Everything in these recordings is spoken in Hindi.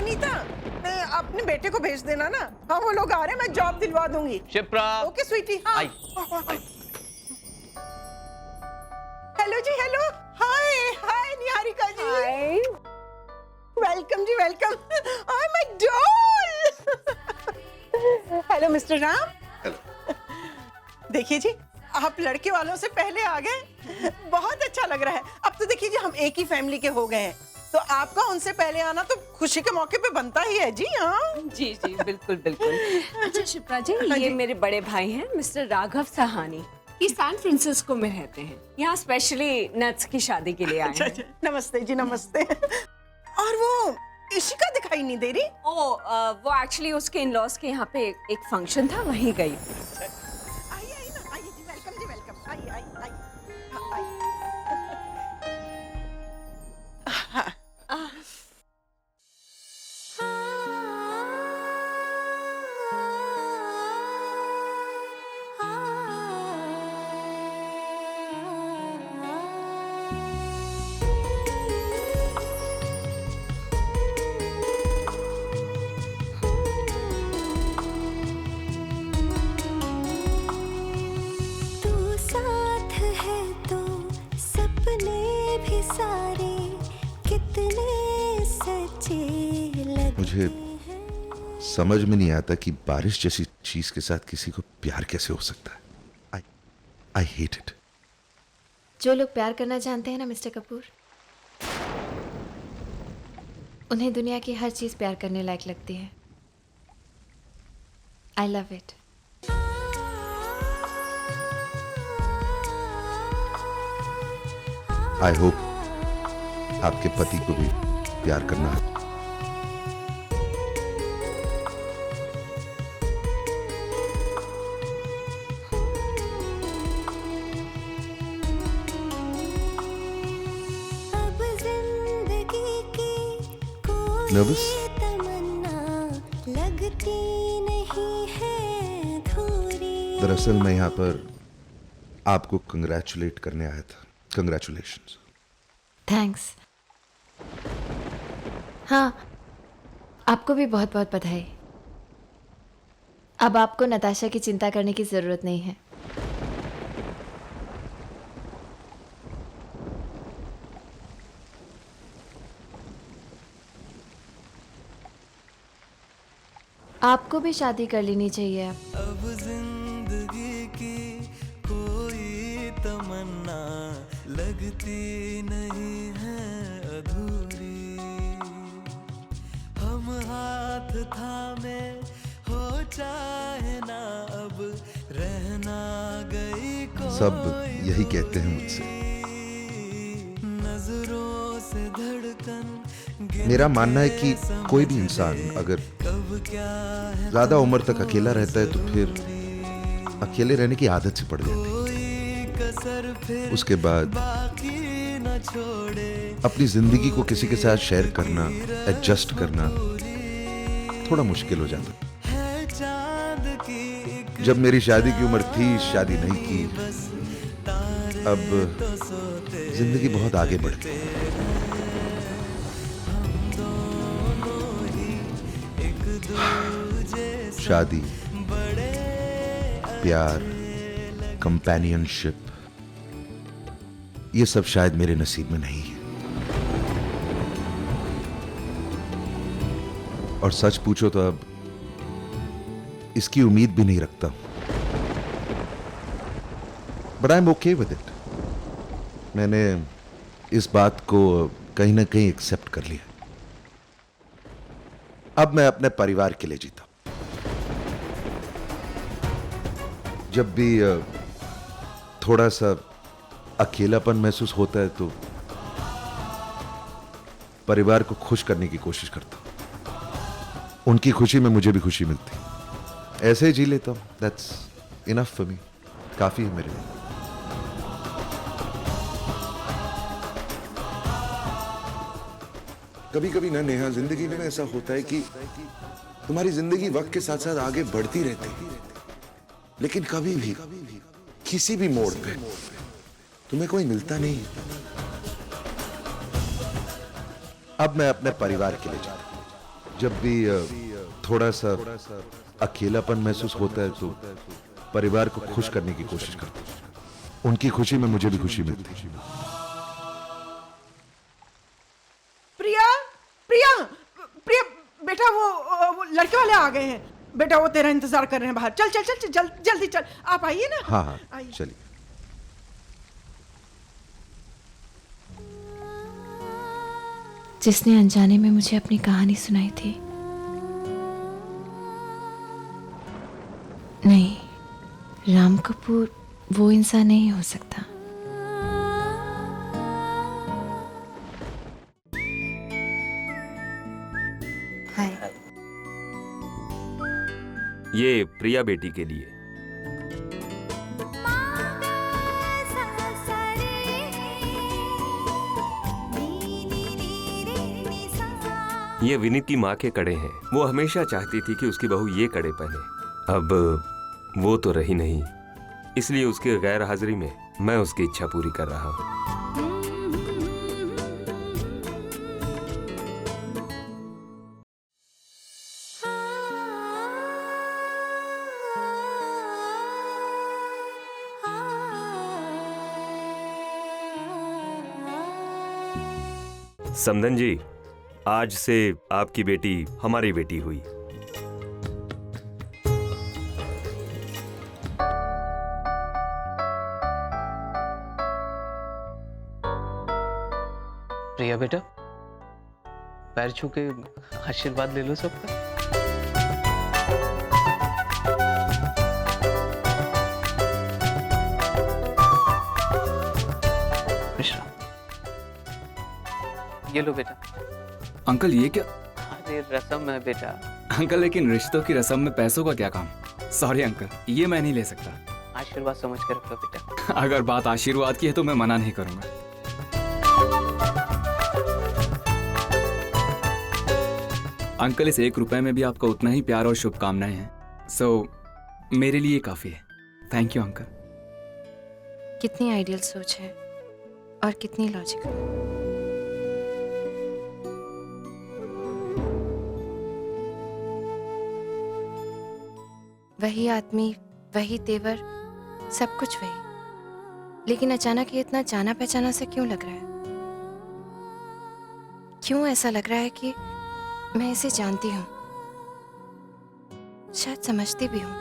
अनीता, अपने बेटे को भेज देना ना। हाँ वो लोग आ रहे हैं, मैं जॉब दिलवा दूंगी। शिप्रा। Okay sweetie. हाँ। आई। हेलो जी, hello. Hi hi Niharika ji. Hi. Welcome जी, welcome. Oh my doll. Hello mister Ram. Hello. देखिए जी, आप लड़के वालों से पहले आ गए, बहुत अच्छा लग रहा है। अब तो देखिए जी, हम एक ही फैमिली के हो गए हैं, तो आपका उनसे पहले आना तो खुशी के मौके पे बनता ही है जी। हाँ जी जी बिल्कुल बिल्कुल। अच्छा शिप्रा जी, हाँ ये जी। मेरे बड़े भाई हैं मिस्टर राघव सहानी। ये सैन फ्रांसिस्को में रहते हैं, यहाँ स्पेशली नट्स की शादी के लिए आए अच्छा हैं। अच्छा, नमस्ते जी, नमस्ते। और वो इशिका दिखाई नहीं दे रही। वो एक्चुअली उसके इन-लॉज के यहाँ पे एक फंक्शन था, वहीं गई। आइए आइए ना, आइए जी, वेलकम जी, वेलकम। आइए आइए आइए। हाँ, आइए। हाँ। तू साथ है तो सपने भी सारे कितने सच्चे लगते मुझे हैं। समझ में नहीं आता कि बारिश जैसी चीज के साथ किसी को प्यार कैसे हो सकता है। I hate it. जो लोग प्यार करना जानते हैं ना मिस्टर कपूर, उन्हें दुनिया की हर चीज प्यार करने लायक लगती है। I love it. I hope आपके पति को भी प्यार करना है। अब जिंदगी की कोई Nervous? तमन्ना लगती नहीं है अधूरी। दरअसल मैं यहाँ पर आपको कंग्रेचुलेट करने आया था। कंग्रेचुलेशंस। थैंक्स। हाँ, आपको भी बहुत बहुत बधाई। अब आपको नताशा की चिंता करने की जरूरत नहीं है। आपको भी शादी कर लेनी चाहिए अब। अब जिंदगी की कोई तमन्ना लगती नहीं है अधूरी। हम हाथ थामे हो चाहे ना, अब रहना गई कोई सब यही कहते हैं मुझसे। नजरों से धड़कन मेरा मानना है कि कोई भी इंसान अगर ज्यादा उम्र तक अकेला रहता है तो फिर अकेले रहने की आदत से पड़ जाती है। उसके बाद अपनी जिंदगी को किसी के साथ शेयर करना, एडजस्ट करना थोड़ा मुश्किल हो जाता। जब मेरी शादी की उम्र थी, शादी नहीं की। अब जिंदगी बहुत आगे बढ़ गई। शादी, प्यार, कंपेनियनशिप, ये सब शायद मेरे नसीब में नहीं है। और सच पूछो तो अब इसकी उम्मीद भी नहीं रखता हूं। But I am okay with it. मैंने इस बात को कहीं ना कहीं एक्सेप्ट कर लिया। अब मैं अपने परिवार के लिए जीता हूं। जब भी थोड़ा सा अकेलापन महसूस होता है तो परिवार को खुश करने की कोशिश करता हूं। उनकी खुशी में मुझे भी खुशी मिलती है। ऐसे ही जी लेता हूं। That's enough for me. काफी है मेरे लिए। कभी कभी ना नेहा, जिंदगी में ऐसा होता है कि तुम्हारी जिंदगी वक्त के साथ साथ आगे बढ़ती रहती है, लेकिन कभी भी किसी भी मोड़ पे तुम्हें कोई मिलता नहीं। अब मैं अपने परिवार के लिए जा रहा हूं। जब भी थोड़ा सा अकेलापन महसूस होता है तो परिवार को खुश करने की कोशिश करता हूं। उनकी खुशी में मुझे भी खुशी मिलती है। प्रिया प्रिया प्रिया बेटा, वो लड़के वाले आ गए हैं बेटा, वो तेरा इंतजार कर रहे हैं बाहर। चल चल चल चल जल्दी चल, आप आइए ना। हाँ हाँ आइए। चलिए। जिसने अनजाने में मुझे अपनी कहानी सुनाई थी, नहीं, राम कपूर वो इंसान नहीं हो सकता। हाय। ये प्रिया बेटी के लिए। ये विनीत की माँ के कड़े हैं। वो हमेशा चाहती थी कि उसकी बहू ये कड़े पहने। अब वो तो रही नहीं, इसलिए उसकी गैर हाजिरी में मैं उसकी इच्छा पूरी कर रहा हूँ। समधन जी, आज से आपकी बेटी हमारी बेटी हुई। प्रिया बेटा, पैर छू के आशीर्वाद ले लो सबका। विश्राम। ये लो बेटा। अंकल ये क्या? अरे रस्म है बेटा। अंकल लेकिन रिश्तों की रस्म में पैसों का क्या काम? सॉरी अंकल, ये मैं नहीं ले सकता। आशीर्वाद समझ के रख लो बेटा। अगर बात आशीर्वाद की है तो मैं मना नहीं करूंगा। अंकल, इस 1 रुपए में भी आपका उतना ही प्यार और शुभकामनाएं हैं, सो मेरे लिए काफी है। Thank you uncle. कितनी आइडियल सोच है और कितनी लॉजिकल। वही आदमी, वही तेवर, सब कुछ वही, लेकिन अचानक ये इतना जाना पहचाना से क्यों लग रहा है? क्यों ऐसा लग रहा है कि मैं इसे जानती हूँ, शायद समझती भी हूँ,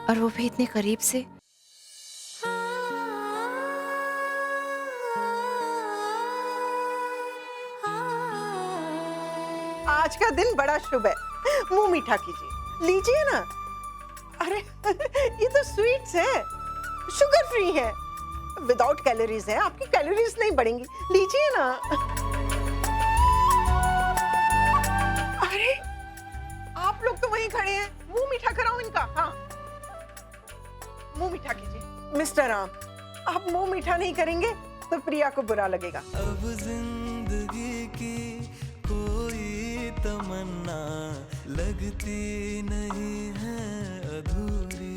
और वो भी इतने करीब से। आज का दिन बड़ा शुभ है, मुंह मीठा कीजिए, लीजिए ना। अरे ये तो स्वीट्स है, शुगर फ्री है, विदाउट कैलोरीज है, आपकी कैलोरीज नहीं बढ़ेंगी, लीजिए ना। अरे आप लोग तो वहीं खड़े हैं, मुंह मीठा कराओ इनका। हाँ, मुंह मीठा कीजिए। मिस्टर राम, आप मुंह मीठा नहीं करेंगे तो प्रिया को बुरा लगेगा। अब जिंदगी की कोई तमन्ना लगती नहीं है अधूरी।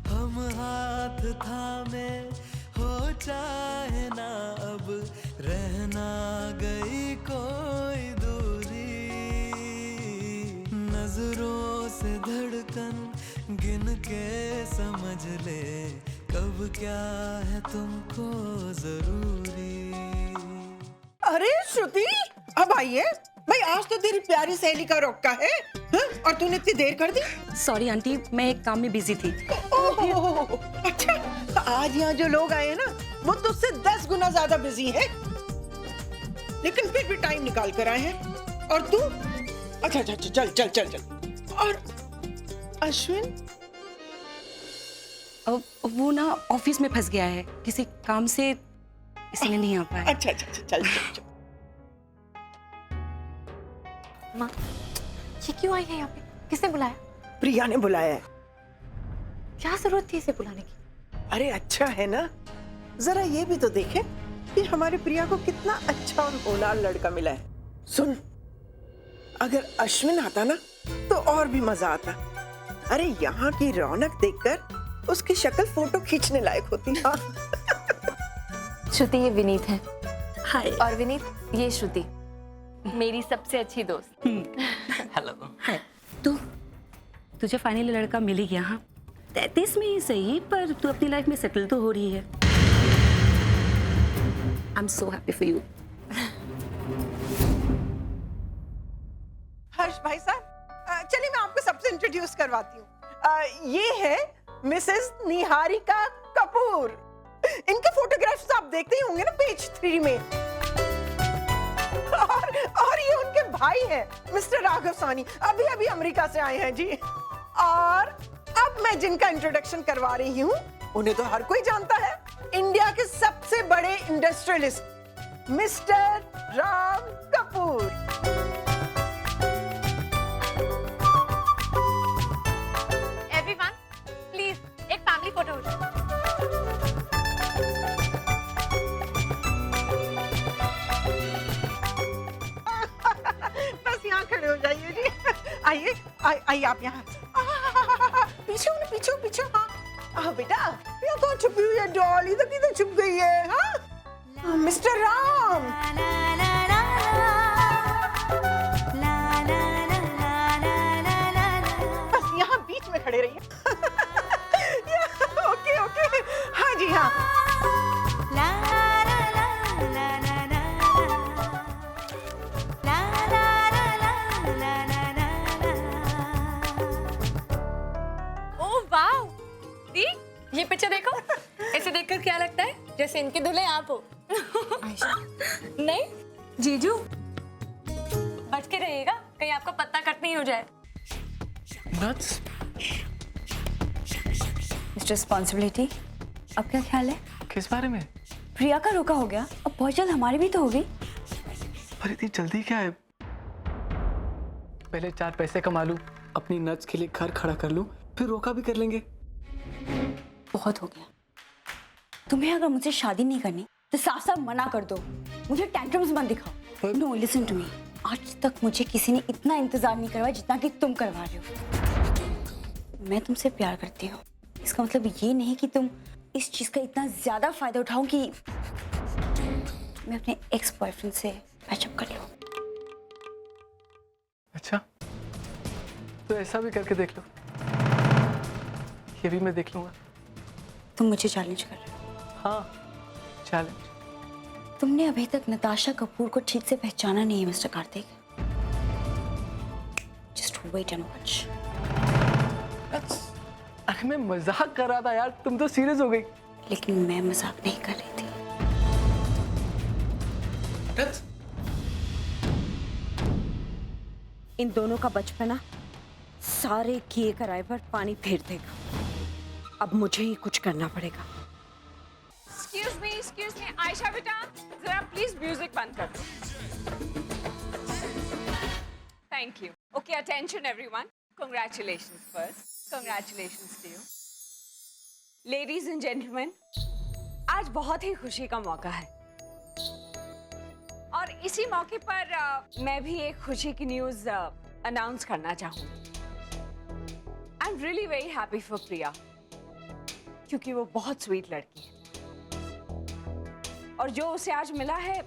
हम हाथ थामे हो चाहे ना, अब रहना गई कोई दूरी। नजरों से धड़कन गिन के समझ ले, कब क्या है तुमको जरूरी। अरे श्रुति, अब आइए भाई, आज तो तेरी प्यारी सहेली का रोका है, हाँ? और तूने इतनी देर कर दी। सॉरी आंटी, मैं एक काम में बिजी थी। ओह, अच्छा, आज यहाँ जो लोग आए हैं ना, वो तुझसे 10 गुना ज्यादा बिजी हैं, लेकिन फिर भी टाइम निकाल कर आए हैं। और तू? अच्छा अच्छा, चल चल चल चल। और अश्विन? वो ना ऑफिस में फंस गया है किसी काम से, इसलिए नहीं आ पाया। अच्छा अच्छा, चल चल चल। माँ, ये क्यों आई है यहाँ पे? किसने बुलाया? प्रिया ने बुलाया है। क्या जरूरत थी इसे बुलाने की? अरे अच्छा है ना, जरा ये भी तो देखे कि हमारे प्रिया को कितना अच्छा और होनहार लड़का मिला है। सुन, अगर अश्विन आता ना तो और भी मजा आता। अरे यहाँ की रौनक देखकर उसकी शक्ल फोटो खींचने लायक होती। हाँ। श्रुति, ये विनीत है। हाय। और विनीत, ये श्रुति, मेरी सबसे अच्छी दोस्त। हेलो। है तू, तुझे फाइनली लड़का मिल ही गया। हाँ 33 में ही सही, पर तू अपनी लाइफ में सेटल तो हो रही है। I am so happy for you. Harsh भाई साहब, चलिए मैं आपको सबसे इंट्रोड्यूस करवाती हूँ। ये है मिसेस निहारिका कपूर। इनके फोटोग्राफ्स आप देखते ही होंगे ना पेज 3 में। और ये उनके भाई हैं मिस्टर राघव साहनी, अभी अभी अमेरिका से आए हैं जी। और अब मैं जिनका इंट्रोडक्शन करवा रही हूँ उन्हें तो हर कोई जानता है, इंडिया के सबसे बड़े industrialist mister Ram Kapoor. Everyone please एक फैमिली फोटो हो जाए। बस यहाँ खड़े हो जाइए जी। आइए आइए आप यहाँ। पीछे हो ना, पीछे हो, पीछे। हाँ बेटा, यहाँ कौन छुपी हुई है डॉल? इधर किधर छुप गई है? हाँ मिस्टर राम। बस यहाँ बीच में खड़े रहिए। ओके ओके, हाँ जी हाँ। ओह वाओ, दी ये पिक्चर देखो। ऐसे देखकर क्या लगता है जैसे इनके दूल्हे आप हो। नहीं जीजू, बच के रहिएगा, कहीं आपका पत्ता कट नहीं हो जाए। नट्स। मिस्टर रिस्पॉन्सिबिलिटी, अब क्या ख्याल है? किस बारे में? प्रिया का रोका हो गया, अब बहुत जल्द हमारी भी तो होगी। पर इतनी जल्दी क्या है? पहले 4 पैसे कमा लूं, अपनी नट्स के लिए घर खड़ा कर लूं, फिर रोका भी कर लेंगे। बहुत हो गया। तुम्हें अगर मुझसे शादी नहीं करनी तो साफ साफ मना कर दो, मुझे टेंट्रम्स मत दिखाओ। नो लिसन टू मी, आज तक मुझे किसी ने इतना इंतजार नहीं करवाया जितना कि तुम करवा रहे हो। मैं तुमसे प्यार करती हूँ, इसका मतलब ये नहीं कि तुम इस चीज का इतना ज्यादा फायदा उठाओ कि मैं अपने एक्स बॉयफ्रेंड से पैचअप कर लूं। अच्छा, तो ऐसा भी करके देख लो। ये भी मैं देख लूंगा। तुम मुझे चैलेंज कर रहे हो? हाँ, चैलेंज। तुमने अभी तक नताशा कपूर को ठीक से पहचाना नहीं है mister Kartik. Just wait and watch. अरे मैं मजाक कर रहा था यार, तुम तो सीरियस हो गई। लेकिन मैं मजाक नहीं कर रही थी। इन दोनों का बचपना सारे किए कराए पर पानी फेर देगा। अब मुझे ही कुछ करना पड़ेगा। एक्सक्यूज मी आयशा बेटा, जरा प्लीज म्यूजिक बंद कर दो। Thank you. Okay attention everyone, congratulations first, congratulations to you. Ladies and gentleman, आज बहुत ही खुशी का मौका है और इसी मौके पर मैं भी एक खुशी की न्यूज अनाउंस करना चाहूंगी। I am really very happy for Priya, क्योंकि वो बहुत स्वीट लड़की है और जो उसे आज मिला है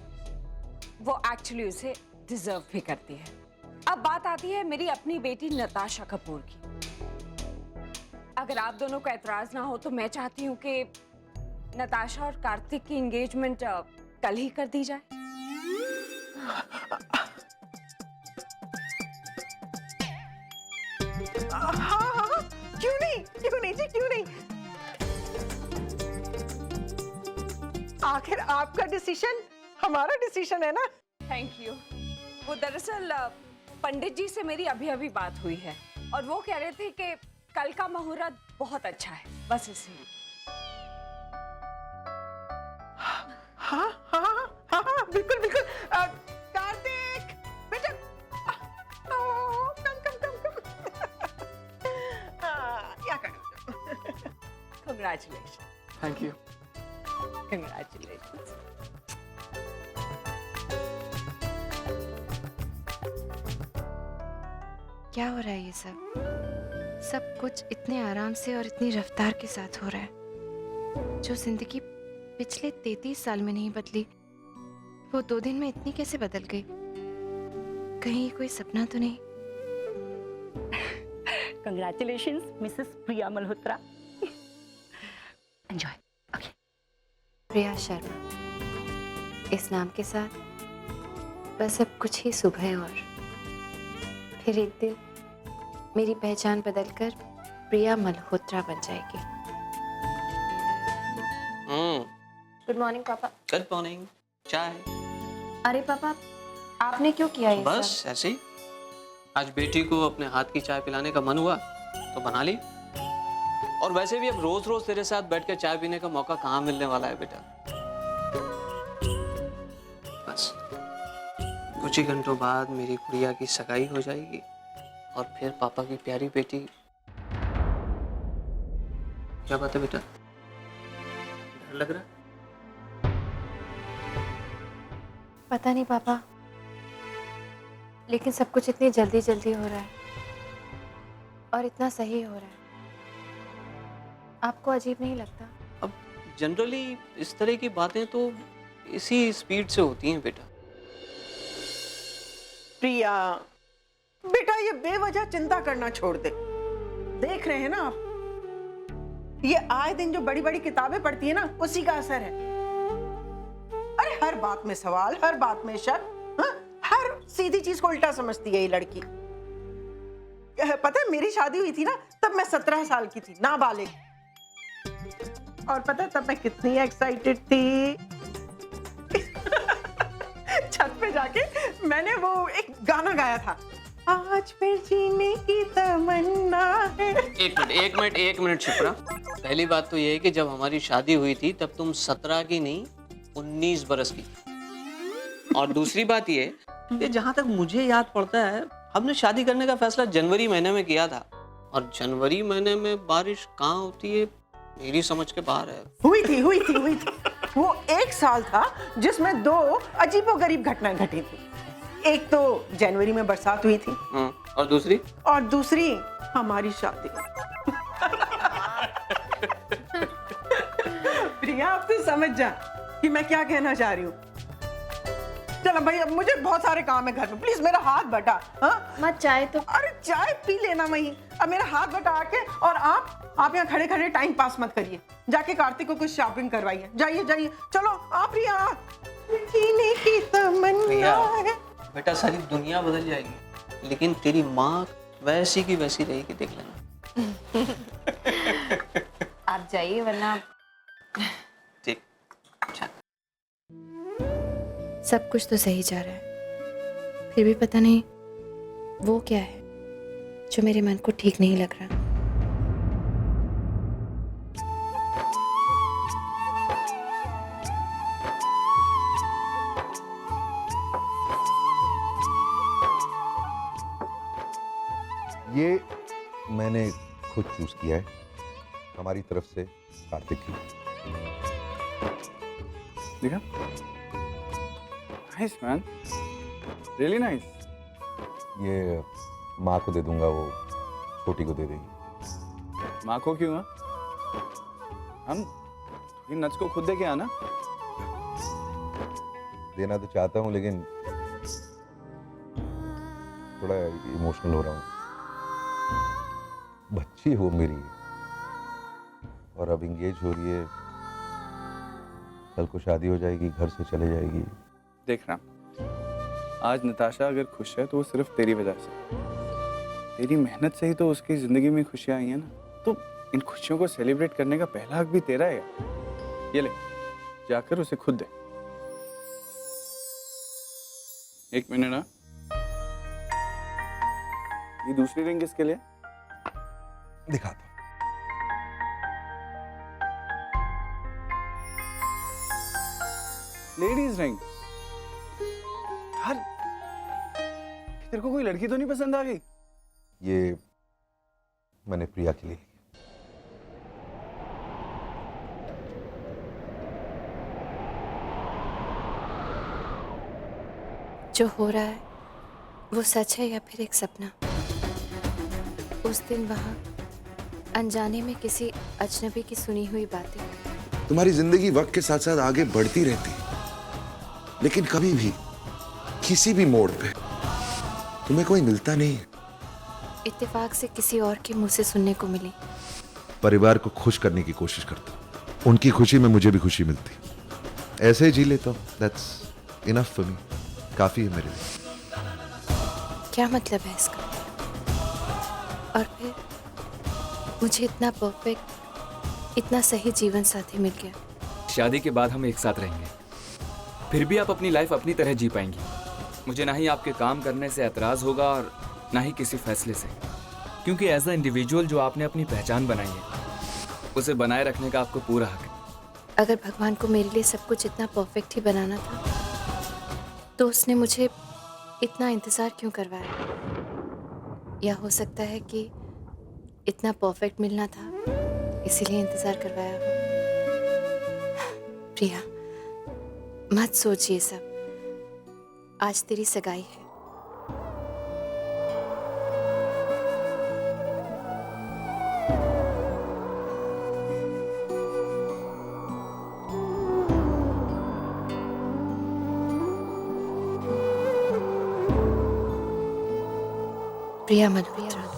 वो एक्चुअली उसे डिजर्व भी करती है। अब बात आती है मेरी अपनी बेटी नताशा कपूर की। अगर आप दोनों को एतराज ना हो तो मैं चाहती हूँ कि नताशा और कार्तिक की एंगेजमेंट कल ही कर दी जाए। हाँ, क्यों नहीं जी, क्यों नहीं। आखिर आपका डिसीजन हमारा डिसीजन है ना। Thank you. वो दरअसल पंडित जी से मेरी अभी अभी बात हुई है और वो कह रहे थे कि कल का मुहूर्त बहुत अच्छा है, बस इसलिए। हाँ, बिल्कुल बिल्कुल। कार्तिक बेटा, कम। क्या करो। Congratulations. Thank you. Congratulations. क्या हो रहा है ये सब कुछ इतने आराम से और इतनी रफ्तार के साथ हो रहा है। जो जिंदगी पिछले 33 साल में नहीं बदली, वो 2 दिन में इतनी कैसे बदल गई। कहीं कोई सपना तो नहीं? कंग्रेचुलेशंस मिसेस प्रिया मल्होत्रा। एंजॉय। ओके। प्रिया शर्मा, इस नाम के साथ बस अब कुछ ही सुबह और फिर एक दिन मेरी पहचान बदलकर प्रिया मल्होत्रा बन जाएगी। गुड मॉर्निंग पापा। Good morning. चाय? अरे पापा, आपने क्यों किया ये बस सब? ऐसे ही। आज बेटी को अपने हाथ की चाय पिलाने का मन हुआ तो बना ली। और वैसे भी अब रोज रोज तेरे साथ बैठकर चाय पीने का मौका कहाँ मिलने वाला है बेटा। बस कुछ ही घंटों बाद मेरी गुड़िया की सगाई हो जाएगी और फिर पापा की प्यारी बेटी। क्या बात है बेटा, डर लग रहा है? पता नहीं पापा, लेकिन सब कुछ इतनी जल्दी जल्दी हो रहा है और इतना सही हो रहा है। आपको अजीब नहीं लगता? अब जनरली इस तरह की बातें तो इसी स्पीड से होती हैं बेटा। प्रिया बेटा, ये बेवजह चिंता करना छोड़ दे। देख रहे हैं ना आप, ये आए दिन जो बड़ी बड़ी किताबें पढ़ती है ना, उसी का असर है। अरे हर बात में सवाल, हर बात में शक, हाँ? हर सीधी चीज को उल्टा समझती है ये लड़की। पता है मेरी शादी हुई थी ना, तब मैं 17 साल की थी, नाबालिग। और पता है तब मैं कितनी एक्साइटेड थी। छत पे जाके मैंने वो एक गाना गाया था, आज फिर जीने की तमन्ना है। एक मिनट शिप्रा। पहली बात तो ये है कि जब हमारी शादी हुई थी तब तुम 17 की नहीं 19 बरस की थी। और दूसरी बात ये कि जहां तक मुझे याद पड़ता है हमने शादी करने का फैसला जनवरी महीने में किया था। और जनवरी महीने में बारिश कहाँ होती है मेरी समझ के बाहर है। हुई थी। वो एक साल था जिसमें 2 अजीबोगरीब घटनाएं घटी थी। एक तो जनवरी में बरसात हुई थी और दूसरी हमारी शादी। प्रिया अब तू समझ जा कि मैं क्या कहना चाह रही हूँ। चलो भाई, अब मुझे बहुत सारे काम है घर में, प्लीज मेरा हाथ बटा। हाँ मत चाय तो। अरे चाय पी लेना वहीं, अब मेरा हाथ बटा आके। और आप यहाँ खड़े खड़े टाइम पास मत करिए, जाके कार्तिक को कुछ शॉपिंग करवाइए। जाइए चलो आप। प्रिया जीने की तमन्ना है। बेटा सारी दुनिया बदल जाएगी लेकिन तेरी माँ वैसी की वैसी रहेगी, देख लेना। आप जाइए वरना। ठीक। अच्छा। सब कुछ तो सही जा रहा है, फिर भी पता नहीं वो क्या है जो मेरे मन को ठीक नहीं लग रहा। ये मैंने खुद चूज किया है, हमारी तरफ से कार्तिक की। देखा? Nice man, really nice. ये माँ को दे दूंगा, वो छोटी को दे देगी। माँ को क्यों? हम ये नच को खुद दे के आना। देना तो चाहता हूँ लेकिन थोड़ा इमोशनल हो रहा हूँ। बच्ची हो मेरी और अब इंगेज हो रही है, कल को शादी हो जाएगी, घर से चले जाएगी। देखना, आज नताशा अगर खुश है तो वो सिर्फ तेरी वजह से। तेरी मेहनत से ही तो उसकी जिंदगी में खुशियां आई हैं ना, तो इन खुशियों को सेलिब्रेट करने का पहला हक भी तेरा है। ये ले, जाकर उसे खुद दे। एक मिनट ना, ये दूसरी रिंग किसके लिए? दिखाता। Ladies ring. यार, तेरे को कोई लड़की तो नहीं पसंद आ गई? ये मैंने प्रिया के लिए। जो हो रहा है वो सच है या फिर एक सपना? उस दिन वहां अनजाने में किसी अजनबी की सुनी हुई बातें। तुम्हारी जिंदगी वक्त के साथ साथ आगे बढ़ती रहती, लेकिन कभी भी किसी भी मोड़ पे तुम्हें कोई मिलता नहीं है। इत्तेफाक से किसी और के मुंह से सुनने को मिली। परिवार को खुश करने की कोशिश करता हूं। उनकी खुशी में मुझे भी खुशी मिलती। ऐसे ही जी लेता हूं। That's enough for me. काफी है मेरे लिए। क्या मतलब है इसका? और फिर मुझे इतना परफेक्ट, इतना सही जीवन साथी मिल गया। शादी के बाद हम एक साथ रहेंगे, फिर भी आप अपनी लाइफ अपनी तरह जी पाएंगी। मुझे ना ही आपके काम करने से एतराज़ होगा और ना ही किसी फैसले से, क्योंकि एज अ इंडिविजुअल जो आपने अपनी पहचान बनाई है उसे बनाए रखने का आपको पूरा हक है। अगर भगवान को मेरे लिए सब कुछ इतना परफेक्ट ही बनाना था तो उसने मुझे इतना इंतज़ार क्यों करवाया? या हो सकता है कि इतना परफेक्ट मिलना था इसीलिए इंतज़ार करवाया हो। प्रिया, मत सोच ये सब। आज तेरी सगाई है। प्रिया मधुप्रिया।